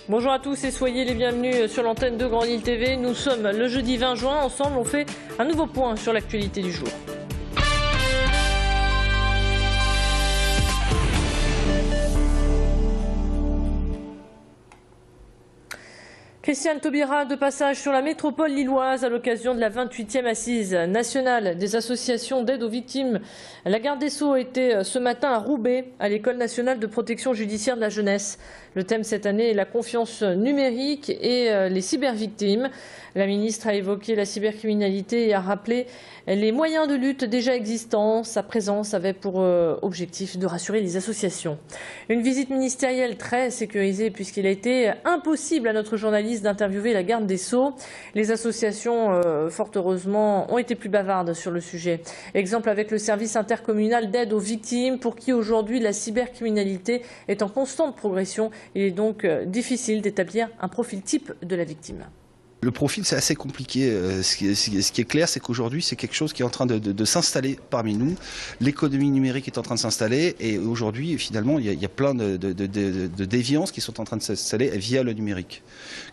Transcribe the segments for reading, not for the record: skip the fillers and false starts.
Bonjour à tous et soyez les bienvenus sur l'antenne de Grande Île TV. Nous sommes le jeudi 20 juin. Ensemble, on fait un nouveau point sur l'actualité du jour. Christiane Taubira de passage sur la métropole lilloise à l'occasion de la 28e assise nationale des associations d'aide aux victimes. La garde des Sceaux était ce matin à Roubaix, à l'École nationale de protection judiciaire de la jeunesse. Le thème cette année est la confiance numérique et les cybervictimes. La ministre a évoqué la cybercriminalité et a rappelé les moyens de lutte déjà existants. Sa présence avait pour objectif de rassurer les associations. Une visite ministérielle très sécurisée puisqu'il a été impossible à notre journaliste d'interviewer la garde des Sceaux. Les associations, fort heureusement, ont été plus bavardes sur le sujet. Exemple avec le service intercommunal d'aide aux victimes pour qui aujourd'hui la cybercriminalité est en constante progression. Il est donc difficile d'établir un profil type de la victime. Le profil, c'est assez compliqué. Ce qui est clair, c'est qu'aujourd'hui, c'est quelque chose qui est en train de s'installer parmi nous. L'économie numérique est en train de s'installer et aujourd'hui, finalement, il y a plein de déviances qui sont en train de s'installer via le numérique.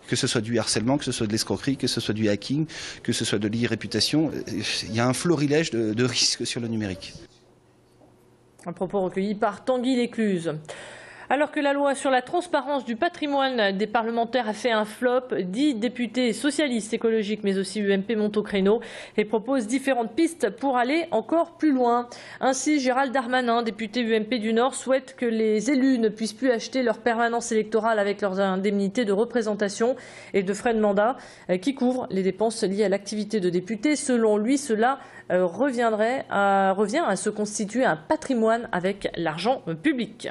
Que ce soit du harcèlement, que ce soit de l'escroquerie, que ce soit du hacking, que ce soit de l'irréputation, il y a un florilège de risques sur le numérique. Un propos recueilli par Tanguy Lécluse. Alors que la loi sur la transparence du patrimoine des parlementaires a fait un flop, 10 députés socialistes, écologiques mais aussi UMP montent au créneau et proposent différentes pistes pour aller encore plus loin. Ainsi, Gérald Darmanin, député UMP du Nord, souhaite que les élus ne puissent plus acheter leur permanence électorale avec leurs indemnités de représentation et de frais de mandat qui couvrent les dépenses liées à l'activité de député. Selon lui, cela revient à se constituer un patrimoine avec l'argent public.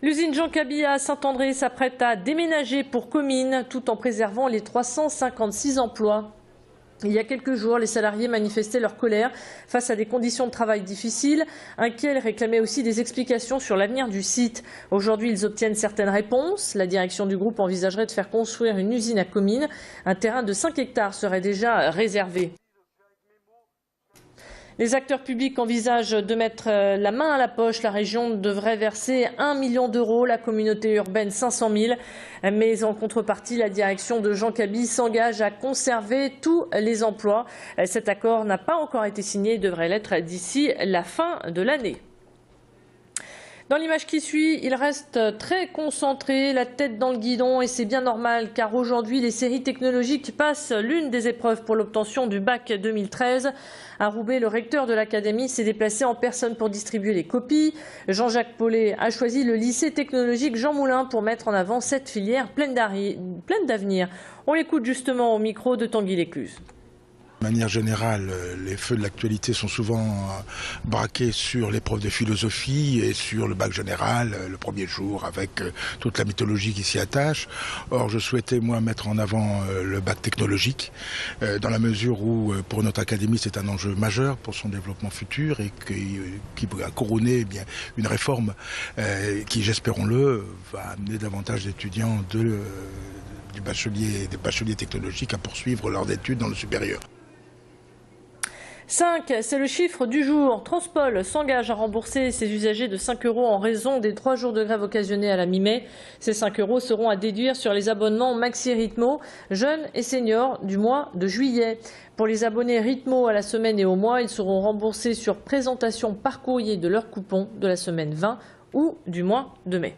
L'usine Jean Cabi à Saint-André s'apprête à déménager pour Comines tout en préservant les 356 emplois. Il y a quelques jours, les salariés manifestaient leur colère face à des conditions de travail difficiles. Inquiets, ils réclamaient aussi des explications sur l'avenir du site. Aujourd'hui, ils obtiennent certaines réponses. La direction du groupe envisagerait de faire construire une usine à Comines. Un terrain de 5 hectares serait déjà réservé. Les acteurs publics envisagent de mettre la main à la poche. La région devrait verser 1 million d'euros, la communauté urbaine 500 000. Mais en contrepartie, la direction de Jean Cabi s'engage à conserver tous les emplois. Cet accord n'a pas encore été signé et devrait l'être d'ici la fin de l'année. Dans l'image qui suit, il reste très concentré, la tête dans le guidon et c'est bien normal car aujourd'hui les séries technologiques passent l'une des épreuves pour l'obtention du bac 2013. À Roubaix, le recteur de l'académie s'est déplacé en personne pour distribuer les copies. Jean-Jacques Paulet a choisi le lycée technologique Jean Moulin pour mettre en avant cette filière pleine d'avenir. On l'écoute justement au micro de Tanguy Lécluse. De manière générale, les feux de l'actualité sont souvent braqués sur l'épreuve de philosophie et sur le bac général, le premier jour, avec toute la mythologie qui s'y attache. Or, je souhaitais, moi, mettre en avant le bac technologique, dans la mesure où, pour notre académie, c'est un enjeu majeur pour son développement futur et qui a couronné eh bien, une réforme qui, j'espérons-le, va amener davantage d'étudiants des bacheliers technologiques à poursuivre leurs études dans le supérieur. 5, c'est le chiffre du jour. Transpol s'engage à rembourser ses usagers de 5 € en raison des 3 jours de grève occasionnés à la mi-mai. Ces 5 € seront à déduire sur les abonnements Maxi Rythmo, jeunes et seniors du mois de juillet. Pour les abonnés Rythmo à la semaine et au mois, ils seront remboursés sur présentation par courrier de leur coupon de la semaine 20 ou du mois de mai.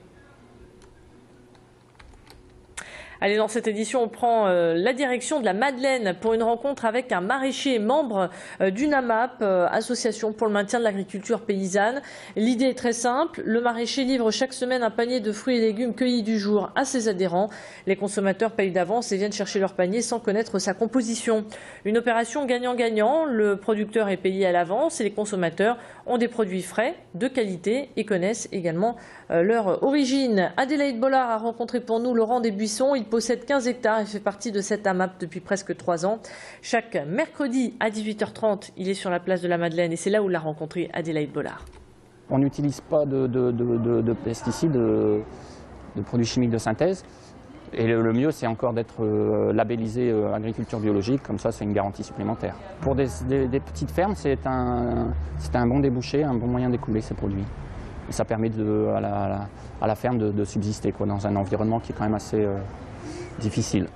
Allez, dans cette édition, on prend la direction de la Madeleine pour une rencontre avec un maraîcher membre du NAMAP, Association pour le maintien de l'agriculture paysanne. L'idée est très simple. Le maraîcher livre chaque semaine un panier de fruits et légumes cueillis du jour à ses adhérents. Les consommateurs payent d'avance et viennent chercher leur panier sans connaître sa composition. Une opération gagnant-gagnant. Le producteur est payé à l'avance et les consommateurs ont des produits frais, de qualité et connaissent également leur origine. Adélaïde Bollard a rencontré pour nous Laurent Desbuissons. Il possède 15 hectares et fait partie de cette AMAP depuis presque 3 ans. Chaque mercredi à 18h30, il est sur la place de la Madeleine et c'est là où l'a rencontré Adélaïde Bollard. On n'utilise pas de pesticides, de produits chimiques de synthèse. Et le mieux, c'est encore d'être labellisé agriculture biologique, comme ça c'est une garantie supplémentaire. Pour des petites fermes, c'est un bon débouché, un bon moyen d'écouler ces produits. Et ça permet à la ferme de subsister quoi, dans un environnement qui est quand même assez difficile.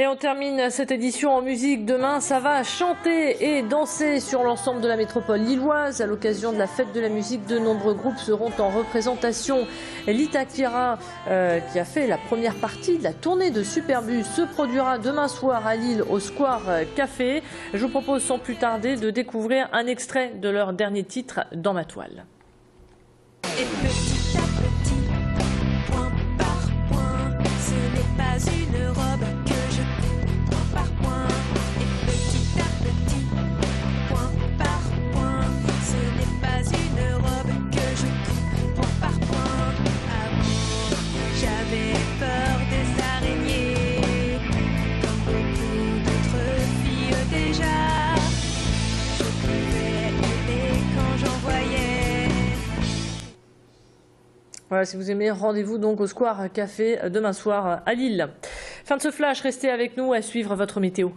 Et on termine cette édition en musique. Demain, ça va chanter et danser sur l'ensemble de la métropole lilloise. À l'occasion de la fête de la musique, de nombreux groupes seront en représentation. Lita Kira, qui a fait la première partie de la tournée de Superbus, se produira demain soir à Lille au Square Café. Je vous propose sans plus tarder de découvrir un extrait de leur dernier titre, Dans ma toile. Et petit à petit, point par point, ce n'est pas une robe que je coupe point par point. Et petit à petit, point par point, ce n'est pas une robe que je coupe point par point. Avant, j'avais peur des araignées, comme beaucoup d'autres filles déjà. Je pouvais aimer quand j'en voyais. Voilà, si vous aimez, rendez-vous donc au Square Café demain soir à Lille. Fin de ce flash, restez avec nous à suivre votre météo.